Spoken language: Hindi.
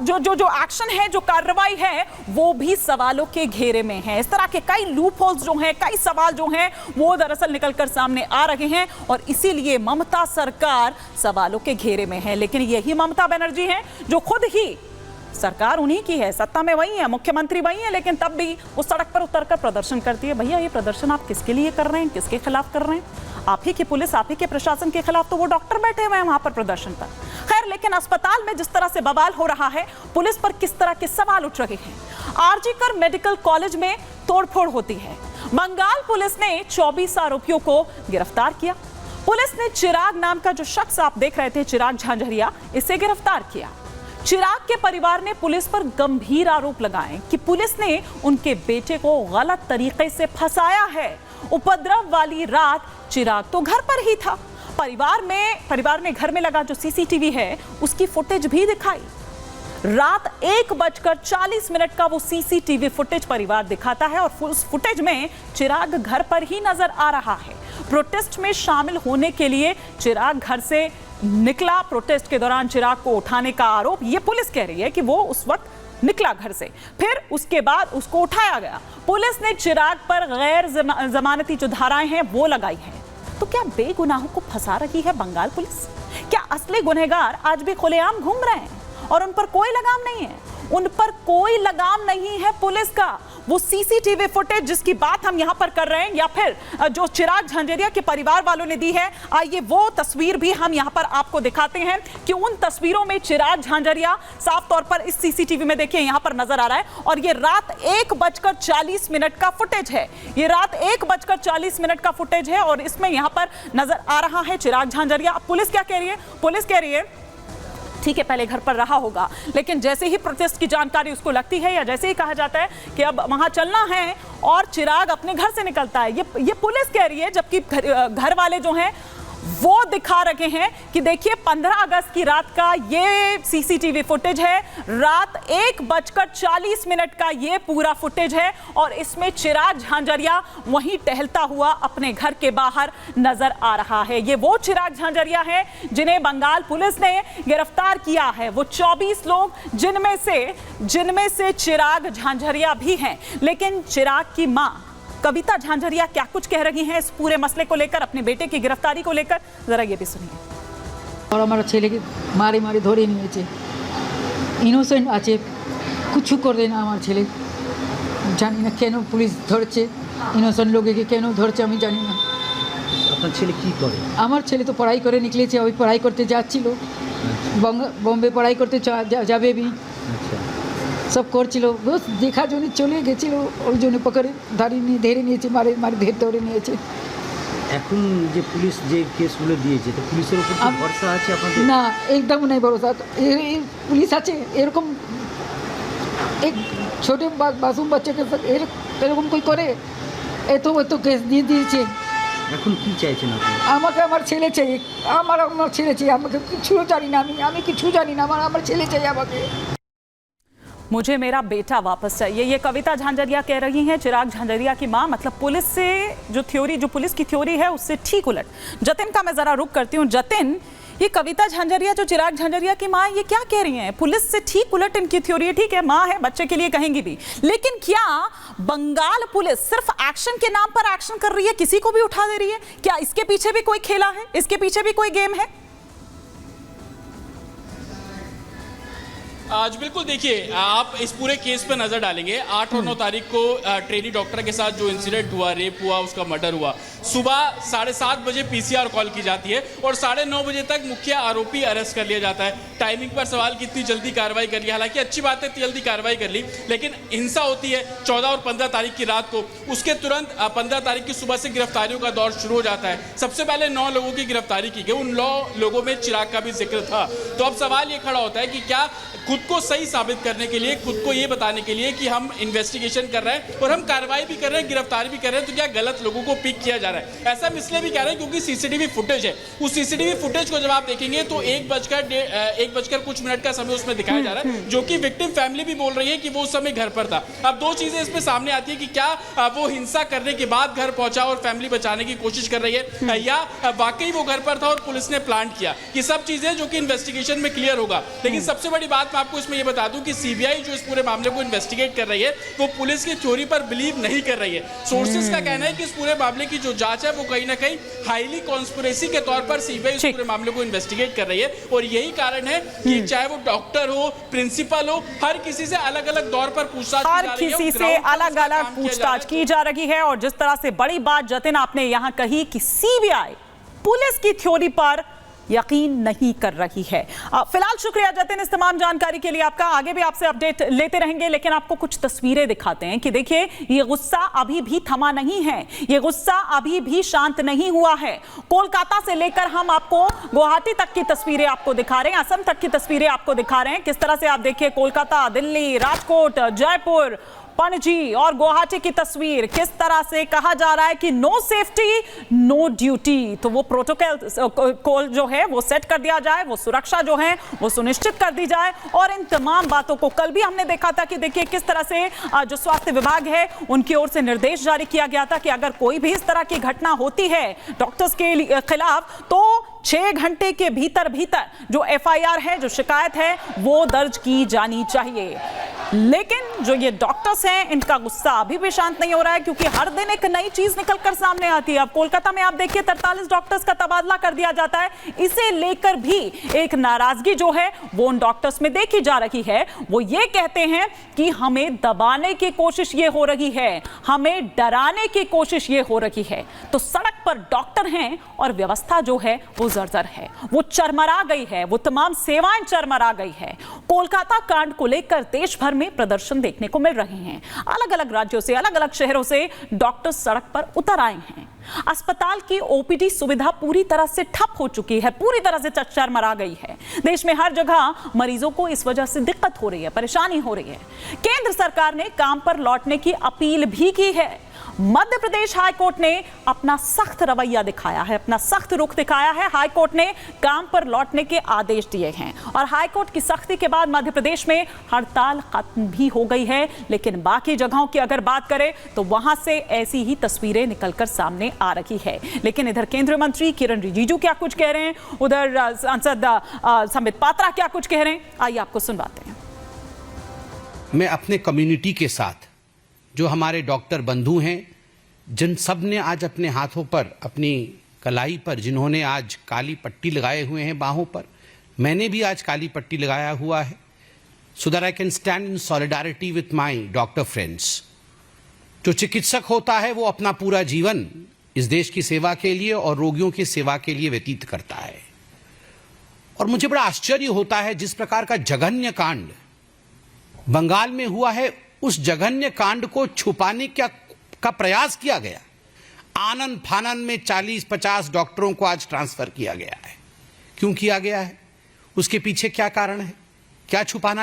जो एक्शन है, जो कार्रवाई है, वो भी सवालों के घेरे में है। इस तरह के कई लूप होल्स जो हैं, कई सवाल जो हैं, वो दरअसल निकलकर सामने आ रहे हैं और इसीलिए ममता सरकार सवालों के घेरे में है। लेकिन यही ममता बनर्जी हैं जो खुद ही, सरकार उन्हीं की है, सत्ता में वही है, मुख्यमंत्री वही है, लेकिन तब भी वो सड़क पर उतरकर प्रदर्शन करती है। भैया ये प्रदर्शन आप किसके लिए कर रहे हैं, किसके खिलाफ कर रहे हैं? आप ही की पुलिस, आप ही के प्रशासन के खिलाफ तो वो डॉक्टर बैठे हुए हैं वहां पर प्रदर्शन पर। खैर, लेकिन अस्पताल में जिस तरह से बवाल हो रहा है, पुलिस पर किस तरह के सवाल उठ रहे हैं। आरजीकर मेडिकल कॉलेज में तोड़फोड़ होती है। बंगाल पुलिस ने 24 आरोपियों को गिरफ्तार किया। पुलिस ने चिराग नाम का जो शख्स आप देख रहे थे, चिराग झांझरिया, इसे गिरफ्तार किया। चिराग के परिवार ने पुलिस पर गंभीर आरोप लगाए कि पुलिस ने उनके बेटे को गलत तरीके से फंसाया है। उपद्रव वाली रात चिराग तो घर पर ही था। परिवार ने घर में लगा जो सीसीटीवी है उसकी फुटेज भी दिखाई। रात 1:40 का वो सीसीटीवी फुटेज परिवार दिखाता है और उस फुटेज में चिराग घर पर ही नजर आ रहा है। प्रोटेस्ट में शामिल होने के लिए चिराग घर से निकला। प्रोटेस्ट के दौरान चिराग को उठाने का आरोप, ये पुलिस कह रही है कि वो उस वक्त निकला घर से, फिर उसके बाद उसको उठाया गया। पुलिस ने चिराग पर गैर जमानती जो धाराएं हैं वो लगाई हैं। तो क्या बेगुनाहों को फंसा रही है बंगाल पुलिस? क्या असली गुनहगार आज भी खुलेआम घूम रहे हैं और उन पर कोई लगाम नहीं है? उन पर कोई लगाम नहीं है पुलिस का। वो सीसीटीवी फुटेज जिसकी बात हम यहां पर कर रहे हैं, या फिर जो चिराग झांझरिया के परिवार वालों ने दी है, आइए वो तस्वीर भी हम यहां पर आपको दिखाते हैं कि उन तस्वीरों में चिराग झांझरिया साफ तौर पर इस सीसीटीवी में देखिए यहां पर नजर आ रहा है। और ये रात 1:40 का फुटेज है। ये रात 1:40 का फुटेज है और इसमें यहां पर नजर आ रहा है चिराग झांझरिया। पुलिस क्या कह रही है? पुलिस कह रही है ठीक है, पहले घर पर रहा होगा, लेकिन जैसे ही प्रोटेस्ट की जानकारी उसको लगती है या जैसे ही कहा जाता है कि अब वहां चलना है और चिराग अपने घर से निकलता है, ये पुलिस कह रही है। जबकि घर वाले जो हैं वो दिखा रहे हैं कि देखिए 15 अगस्त की रात का ये सीसीटीवी फुटेज है। रात 1:40 का ये पूरा फुटेज है और इसमें चिराग झांझरिया वहीं टहलता हुआ अपने घर के बाहर नजर आ रहा है। ये वो चिराग झांझरिया है जिन्हें बंगाल पुलिस ने गिरफ्तार किया है। वो 24 लोग जिनमें से चिराग झांझरिया भी हैं। लेकिन चिराग की मां कविता झांझरिया क्या कुछ कह रही हैं इस पूरे मसले को लेकर, अपने बेटे की गिरफ्तारी को लेकर, जरा ये भी सुनिए। और हमारा छेले के मारे मारे धरे निয়েছে, ইনোসেন্ট আছে, কিছু করে না আমার ছেলে। জানি না কেন পুলিশ ধরছে, ইনোসেন্ট লোককে কেন ধরছে আমি জানি না। আপনার ছেলে কি করে? আমার ছেলে তো পড়াই করে নিকলেছে, ওই পড়াই করতে যাচ্ছিল, বম্বে পড়াই করতে যাবে भी, सब করছিল, বস দেখা জন্য চলে গেছিল, ওই জন্য পকড়ে ধরে নিয়েছে, মারে ধরে নিয়েছে। এখন যে পুলিশ যে কেসগুলো দিয়েছে, তো পুলিশের উপর কি ভরসা আছে আপনাদের? না, একদম নাই ভরসা। পুলিশ আছে এরকম এক ছোট মাসুম বাচ্চাকে এরকম কই করে? এত কেস দিয়ে দিয়েছে। এখন কি চাইছেন আপনি? আমাকে আমার ছেলে চাই, আমার ছেলে চাই। আমাকে কিছু জানি না, আমি কিছু জানি না, আমার ছেলে চাই আমাকে। मुझे मेरा बेटा वापस चाहिए, ये कविता झांझरिया कह रही हैं, चिराग झांझरिया की मां। मतलब पुलिस से जो पुलिस की थ्योरी है उससे ठीक उलट। जतिन का मैं जरा रुक करती हूँ। जतिन, ये कविता झांझरिया जो चिराग झांझरिया की मां, ये क्या कह रही हैं? पुलिस से ठीक उलट इनकी थ्योरी है। ठीक है, मां है, बच्चे के लिए कहेंगी भी, लेकिन क्या बंगाल पुलिस सिर्फ एक्शन के नाम पर एक्शन कर रही है, किसी को भी उठा दे रही है? क्या इसके पीछे भी कोई खेला है, इसके पीछे भी कोई गेम है? आज बिल्कुल देखिए, आप इस पूरे केस पर नजर डालेंगे। 8 और 9 तारीख को ट्रेनी डॉक्टर के साथ जो इंसिडेंट हुआ, रेप हुआ, उसका मर्डर हुआ, सुबह 7:30 बजे पीसीआर कॉल की जाती है और 9:30 बजे तक मुख्य आरोपी अरेस्ट कर लिया जाता है। टाइमिंग पर सवाल कि इतनी जल्दी कार्रवाई कर ली, हालांकि अच्छी बात है, इतनी जल्दी कार्रवाई कर ली, लेकिन हिंसा होती है 14 और 15 तारीख की रात को। उसके तुरंत 15 तारीख की सुबह से गिरफ्तारियों का दौर शुरू हो जाता है। सबसे पहले 9 लोगों की गिरफ्तारी की गई, उन 9 लोगों में चिराग का भी जिक्र था। तो अब सवाल ये खड़ा होता है कि क्या खुद को सही साबित करने के लिए, खुद को ये बताने के लिए कि हम इन्वेस्टिगेशन कर रहे हैं और हम कार्रवाई भी कर रहे हैं, गिरफ्तारी भी कर रहे हैं, तो क्या गलत लोगों को पिक किया जा रहा है? ऐसा हम इसलिए भी कह रहे हैं क्योंकि सीसीटीवी फुटेज है। उस सीसीटीवी फुटेज को जब आप देखेंगे तो 1:01 कुछ मिनट का समय उसमें दिखाया जा रहा है, जो कि विक्टिम फैमिली भी बोल रही है कि वो उस समय घर पर था। अब 2 चीजें इसमें सामने आती है कि क्या वो हिंसा करने के बाद घर पहुंचा और फैमिली बचाने की कोशिश कर रही है, या वाकई वो घर पर था और पुलिस ने प्लान किया। ये सब चीजें जो कि इन्वेस्टिगेशन में क्लियर होगा। लेकिन सबसे बड़ी बात मैं आपको इसमें ये बता दूं कि सीबीआई जो इस पूरे मामले को इन्वेस्टिगेट कर रही है वो पुलिस की चोरी पर बिलीव नहीं कर रही है। सोर्सेज का कहना है कि इस पूरे मामले की जो जांच है वो कहीं ना कहीं हाईली कॉन्स्पिरेसी के तौर पर सीबीआई इस पूरे मामले को इन्वेस्टिगेट कर रही है और यही कारण है कि चाहे वो डॉक्टर हो, प्रिंसिपल हो, हर किसी से अलग अलग दौर पर पूछताछ की जा रही है, किसी से अलग अलग पूछताछ की जा रही है। और जिस तरह से बड़ी बात जतिन आपने यहां कही कि सीबीआई पुलिस की थ्योरी पर यकीन नहीं कर रही है। फिलहाल शुक्रिया जतिन इस तमाम जानकारी के लिए आपका। आगे भी आपसे अपडेट लेते रहेंगे, लेकिन आपको कुछ तस्वीरें दिखाते हैं कि देखिए ये गुस्सा अभी भी थमा नहीं है, ये गुस्सा अभी भी शांत नहीं हुआ है। कोलकाता से लेकर हम आपको गुवाहाटी तक की तस्वीरें आपको दिखा रहे हैं, असम तक की तस्वीरें आपको दिखा रहे हैं। किस तरह से आप देखिए कोलकाता, दिल्ली, राजकोट, जयपुर, पणजी और गुवाहाटी की तस्वीर, किस तरह से कहा जा रहा है कि नो सेफ्टी नो ड्यूटी। तो वो प्रोटोकॉल जो है वो सेट कर दिया जाए, वो सुरक्षा जो है वो सुनिश्चित कर दी जाए। और इन तमाम बातों को कल भी हमने देखा था कि देखिए किस तरह से जो स्वास्थ्य विभाग है उनकी ओर से निर्देश जारी किया गया था कि अगर कोई भी इस तरह की घटना होती है डॉक्टर्स के खिलाफ तो 6 घंटे के भीतर जो एफआईआर है, जो शिकायत है वो दर्ज की जानी चाहिए। लेकिन जो ये डॉक्टर्स हैं इनका गुस्सा अभी भी शांत नहीं हो रहा है, क्योंकि हर दिन एक नई चीज निकलकर सामने आती है। अब कोलकाता में आप देखिए 43 डॉक्टर्स का तबादला कर दिया जाता है। इसे लेकर भी एक नाराजगी जो है वो उन डॉक्टर्स में देखी जा रही है। वो ये कहते हैं कि हमें दबाने की कोशिश ये हो रही है, हमें डराने की कोशिश ये हो रही है। तो सड़क पर डॉक्टर हैं और व्यवस्था जो है वो जर्जर है, वो चरमरा गई है, वो तमाम सेवाएं चरमरा गई है। कोलकाता कांड को लेकर देश भर में प्रदर्शन देखने को मिल रहे हैं। अलग अलग राज्यों से, अलग अलग शहरों से डॉक्टर सड़क पर उतर आए हैं। अस्पताल की ओपीडी सुविधा पूरी तरह से ठप हो चुकी है, पूरी तरह से चरमरा गई है। देश में हर जगह मरीजों को इस वजह से दिक्कत हो रही है, परेशानी हो रही है। केंद्र सरकार ने काम पर लौटने की अपील भी की है। मध्य प्रदेश हाईकोर्ट ने अपना सख्त रवैया दिखाया है, अपना सख्त रुख दिखाया है। हाईकोर्ट ने काम पर लौटने के आदेश दिए हैं और हाईकोर्ट की सख्ती के बाद मध्य प्रदेश में हड़ताल खत्म भी हो गई है। लेकिन बाकी जगहों की अगर बात करें तो वहां से ऐसी ही तस्वीरें निकलकर सामने आ रही है। लेकिन इधर केंद्रीय मंत्री किरण रिजिजू क्या कुछ कह रहे हैं, उधर सांसद संबित पात्रा क्या कुछ कह रहे हैं, आइए आपको सुनवाते हैं। मैं अपने कम्युनिटी के साथ जो हमारे डॉक्टर बंधु हैं, जिन सब ने आज अपने हाथों पर, अपनी कलाई पर, जिन्होंने आज काली पट्टी लगाए हुए हैं बाहों पर, मैंने भी आज काली पट्टी लगाया हुआ है, so that I can stand in solidarity with my doctor friends. जो चिकित्सक होता है वो अपना पूरा जीवन इस देश की सेवा के लिए और रोगियों की सेवा के लिए व्यतीत करता है। और मुझे बड़ा आश्चर्य होता है जिस प्रकार का जघन्य कांड बंगाल में हुआ है, उस जघन्य कांड को छुपाने का प्रयास किया गया। आनन फानन में 40-50 डॉक्टरों को आज ट्रांसफर किया गया है। क्यों किया गया है? उसके पीछे क्या कारण है? क्या छुपाना